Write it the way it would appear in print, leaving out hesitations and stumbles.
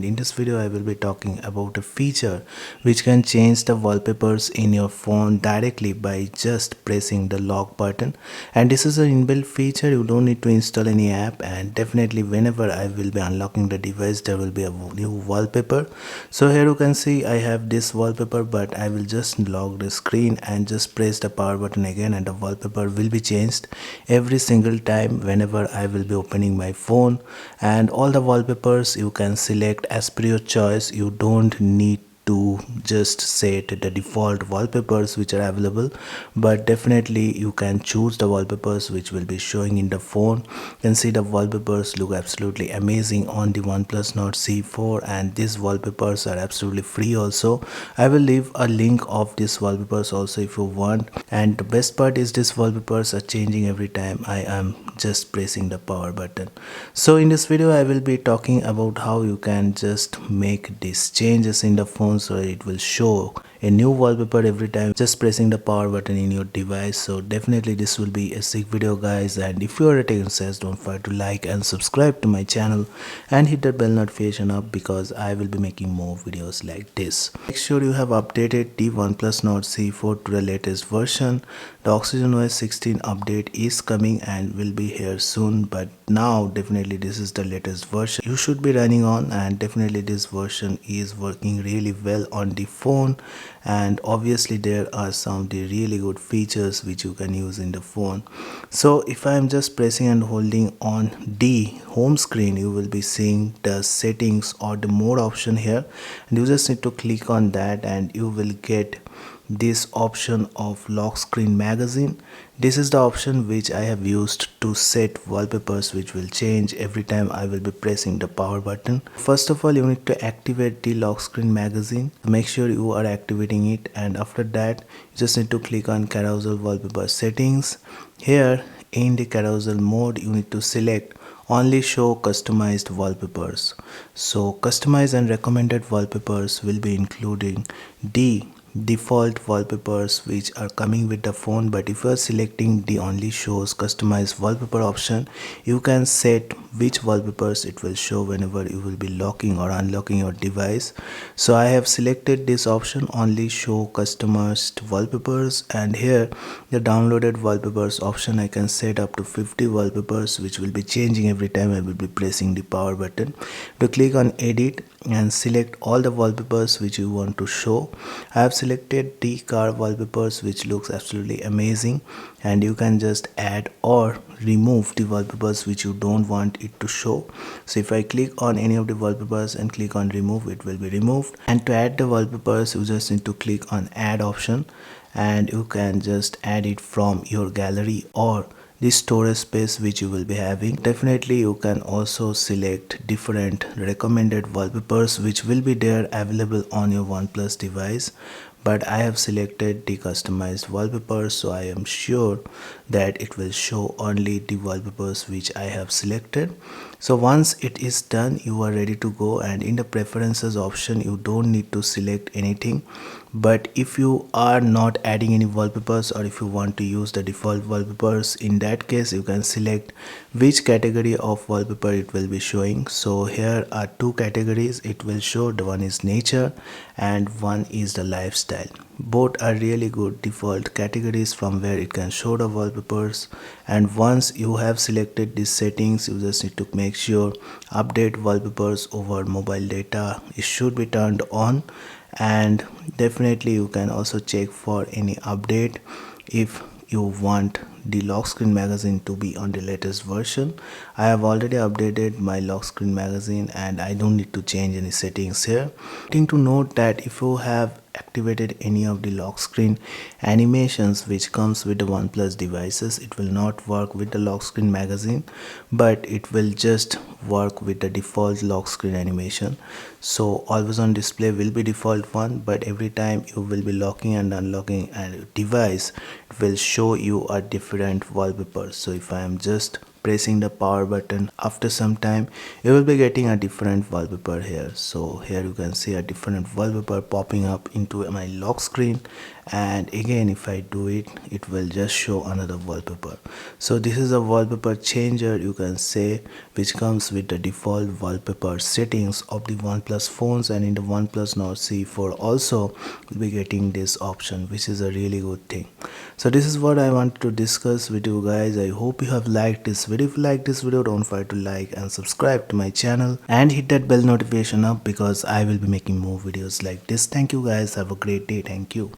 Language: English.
In this video, I will be talking about a feature which can change the wallpapers in your phone directly by just pressing the lock button. And this is an inbuilt feature, you don't need to install any app, and definitely whenever I will be unlocking the device there will be a new wallpaper. So here you can see I have this wallpaper, but I will just lock the screen and just press the power button again, and the wallpaper will be changed every single time whenever I will be opening my phone. And all the wallpapers you can select as per your choice. You don't need to just set the default wallpapers which are available, but definitely you can choose the wallpapers which will be showing in the phone. You can see the wallpapers look absolutely amazing on the OnePlus Nord Ce, and these wallpapers are absolutely free also. I will leave a link of these wallpapers also if you want. And the best part is these wallpapers are changing every time I am just pressing the power button. So in this video I will be talking about how you can just make these changes in the phone so it will show a new wallpaper every time just pressing the power button in your device. So definitely this will be a sick video guys, and if you are a tech enthusiast, don't forget to like and subscribe to my channel and hit that bell notification up, because I will be making more videos like this. Make sure you have updated the OnePlus Nord Ce to the latest version. The OxygenOS 16 update is coming and will be here soon, but now definitely this is the latest version you should be running on, and definitely this version is working really well on the phone. And obviously there are some of the really good features which you can use in the phone. So if I am just pressing and holding on the home screen, you will be seeing the settings or the mode option here, and you just need to click on that and you will get this option of lock screen magazine. This is the option which I have used to set wallpapers which will change every time I will be pressing the power button. First of all, you need to activate the lock screen magazine. Make sure you are activating it, and after that you just need to click on carousel wallpaper settings. Here in the carousel mode you need to select only show customized wallpapers. So customized and recommended wallpapers will be including the default wallpapers which are coming with the phone, but if you are selecting the only shows customized wallpaper option, you can set which wallpapers it will show whenever you will be locking or unlocking your device. So I have selected this option, only show customized wallpapers, and here the downloaded wallpapers option I can set up to 50 wallpapers which will be changing every time I will be pressing the power button. To click on edit and select all the wallpapers which you want to show. I have selected the car wallpapers which looks absolutely amazing, and you can just add or remove the wallpapers which you don't want it to show. So if I click on any of the wallpapers and click on remove, it will be removed. And to add the wallpapers you just need to click on add option, and you can just add it from your gallery or the storage space which you will be having. Definitely you can also select different recommended wallpapers which will be there available on your OnePlus device, but I have selected the customized wallpapers, so I am sure that it will show only the wallpapers which I have selected. So once it is done, you are ready to go, and in the preferences option you don't need to select anything. But if you are not adding any wallpapers, or if you want to use the default wallpapers, in that case you can select which category of wallpaper it will be showing. So here are two categories it will show. The one is nature and one is the lifestyle. Both are really good default categories from where it can show the wallpapers. And once you have selected these settings, you just need to make sure update wallpapers over mobile data it should be turned on. And definitely you can also check for any update if you want the lock screen magazine to be on the latest version. I have already updated my lock screen magazine and I don't need to change any settings here. Thing to note that if you have activated any of the lock screen animations which comes with the OnePlus devices, it will not work with the lock screen magazine, but it will just work with the default lock screen animation. So always on display will be default one, but every time you will be locking and unlocking a device, it will show you a different wallpaper. So if I am just pressing the power button, after some time you will be getting a different wallpaper here. So here you can see a different wallpaper popping up into my lock screen, and again if I do it, it will just show another wallpaper. So this is a wallpaper changer, you can say, which comes with the default wallpaper settings of the OnePlus phones, and in the OnePlus Nord Ce also we'll be getting this option, which is a really good thing. So this is what I wanted to discuss with you guys. I hope you have liked this video. If you like this video, don't forget to like and subscribe to my channel and hit that bell notification up, because I will be making more videos like this. Thank you guys, have a great day. Thank you.